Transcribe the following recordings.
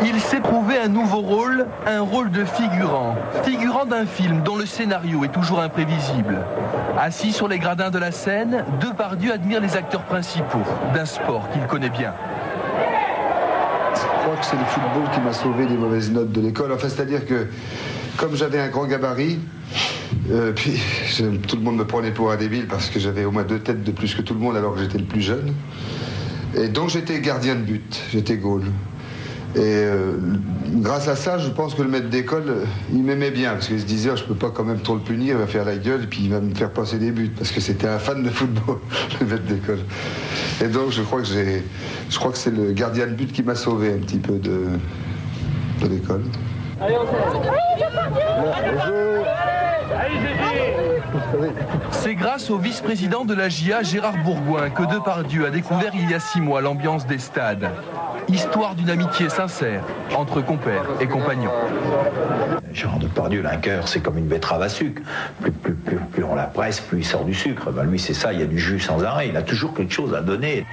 Il s'est trouvé un nouveau rôle, un rôle de figurant. Figurant d'un film dont le scénario est toujours imprévisible. Assis sur les gradins de la scène, Depardieu admire les acteurs principaux d'un sport qu'il connaît bien. Je crois que c'est le football qui m'a sauvé des mauvaises notes de l'école. Enfin, c'est-à-dire que, comme j'avais un grand gabarit, puis tout le monde me prenait pour un débile parce que j'avais au moins 2 têtes de plus que tout le monde alors que j'étais le plus jeune. Et donc j'étais gardien de but, j'étais goal. Et grâce à ça, je pense que le maître d'école, il m'aimait bien, parce qu'il se disait, oh, je peux pas quand même trop le punir, il va faire la gueule, et puis il va me faire passer des buts, parce que c'était un fan de football, le maître d'école. Et donc je crois que c'est le gardien de but qui m'a sauvé un petit peu de l'école. Allez, on C'est grâce au vice-président de la GIA, Gérard Bourgoin, que Depardieu a découvert il y a 6 mois l'ambiance des stades. Histoire d'une amitié sincère entre compères et compagnons. Gérard Depardieu, un cœur, c'est comme une betterave à sucre. Plus on la presse, plus il sort du sucre. Ben lui, c'est ça, il y a du jus sans arrêt. Il a toujours quelque chose à donner.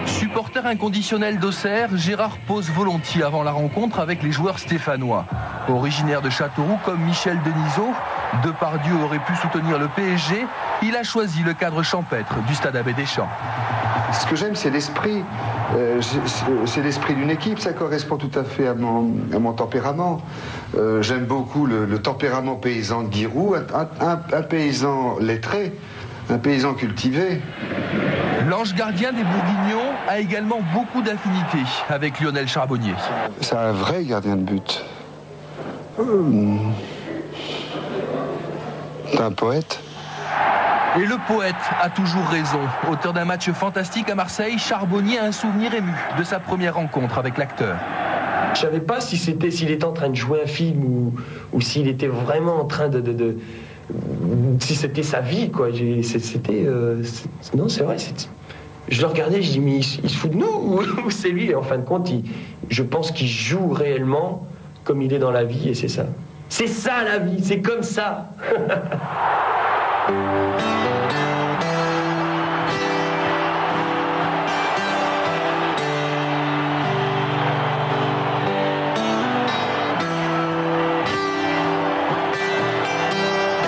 Supporter inconditionnel d'Auxerre, Gérard pose volontiers avant la rencontre avec les joueurs stéphanois. Originaire de Châteauroux comme Michel Denisot, Depardieu aurait pu soutenir le PSG. Il a choisi le cadre champêtre du stade Abbé Deschamps. Ce que j'aime, c'est l'esprit. C'est l'esprit d'une équipe, ça correspond tout à fait à mon tempérament. J'aime beaucoup le tempérament paysan de Giroud, un paysan lettré, un paysan cultivé. L'ange gardien des Bourguignons a également beaucoup d'affinités avec Lionel Charbonnier. C'est un vrai gardien de but. C'est un poète. Et le poète a toujours raison. Auteur d'un match fantastique à Marseille, Charbonnier a un souvenir ému de sa première rencontre avec l'acteur. Je savais pas s'il était en train de jouer un film ou s'il était vraiment en train si c'était sa vie, quoi. Non, c'est vrai. Je le regardais, je dis, mais il se fout de nous ou c'est lui? Et en fin de compte, je pense qu'il joue réellement comme il est dans la vie, et c'est ça. C'est ça la vie, c'est comme ça.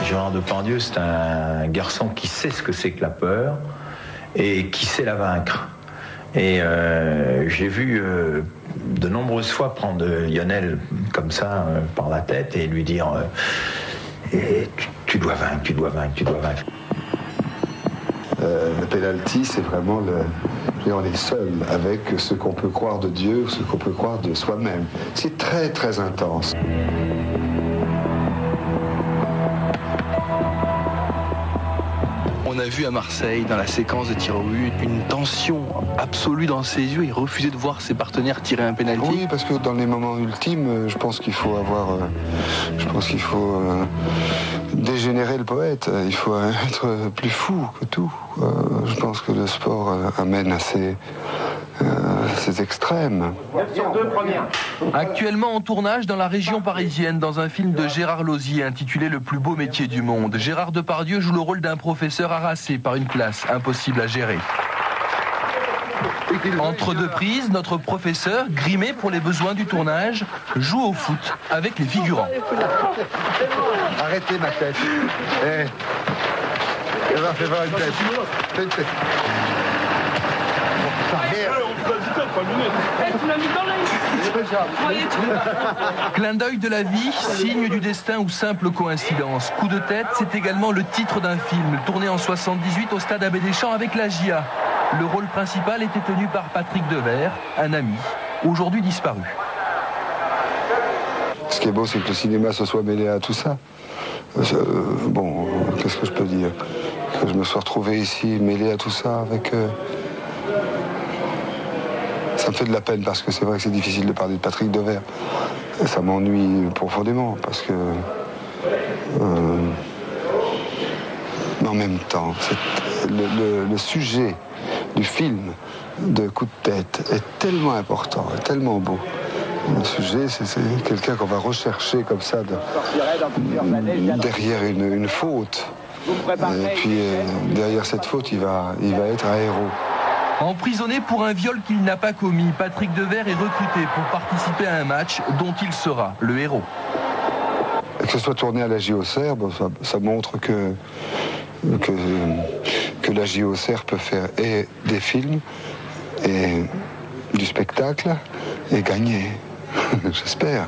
Gérard Depardieu, c'est un garçon qui sait ce que c'est que la peur et qui sait la vaincre. Et j'ai vu de nombreuses fois prendre Lionel comme ça par la tête et lui dire tu dois vaincre, tu dois vaincre, tu dois vaincre. Le penalty, c'est vraiment on est seul avec ce qu'on peut croire de Dieu ou ce qu'on peut croire de soi-même. C'est très très intense. On a vu à Marseille, dans la séquence de tir au but, une tension absolue dans ses yeux. Il refusait de voir ses partenaires tirer un pénalty. Oui, parce que dans les moments ultimes, je pense qu'il faut dégénérer le poète. Il faut être plus fou que tout. Je pense que le sport amène à ces extrêmes. Actuellement en tournage dans la région parisienne, dans un film de Gérard Lauzier intitulé Le plus beau métier du monde. Gérard Depardieu joue le rôle d'un professeur harassé par une classe impossible à gérer. Entre deux prises, notre professeur, grimé pour les besoins du tournage, joue au foot avec les figurants. Arrêtez ma tête. Fais voir une tête. Fais une tête. Clin d'œil de la vie, signe du destin ou simple coïncidence. Coup de tête, c'est également le titre d'un film tourné en 78 au stade Abbé Deschamps avec la GIA. Le rôle principal était tenu par Patrick Devers, un ami, aujourd'hui disparu. Ce qui est beau, c'est que le cinéma se soit mêlé à tout ça. Qu'est-ce que je peux dire? Que je me sois retrouvé ici mêlé à tout ça avec... Ça me fait de la peine parce que c'est vrai que c'est difficile de parler de Patrick Devers. Ça m'ennuie profondément parce que... Mais en même temps, le sujet du film de Coup de tête est tellement important, tellement beau. Le sujet, c'est quelqu'un qu'on va rechercher comme ça derrière une faute. Et puis derrière cette faute, il va être un héros. Emprisonné pour un viol qu'il n'a pas commis, Patrick Devers est recruté pour participer à un match dont il sera le héros. Que ce soit tourné à la JOCR, ça montre que la JOCR peut faire et des films et du spectacle et gagner. J'espère.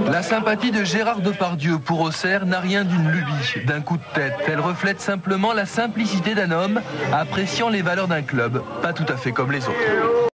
La sympathie de Gérard Depardieu pour Auxerre n'a rien d'une lubie, d'un coup de tête. Elle reflète simplement la simplicité d'un homme appréciant les valeurs d'un club, pas tout à fait comme les autres.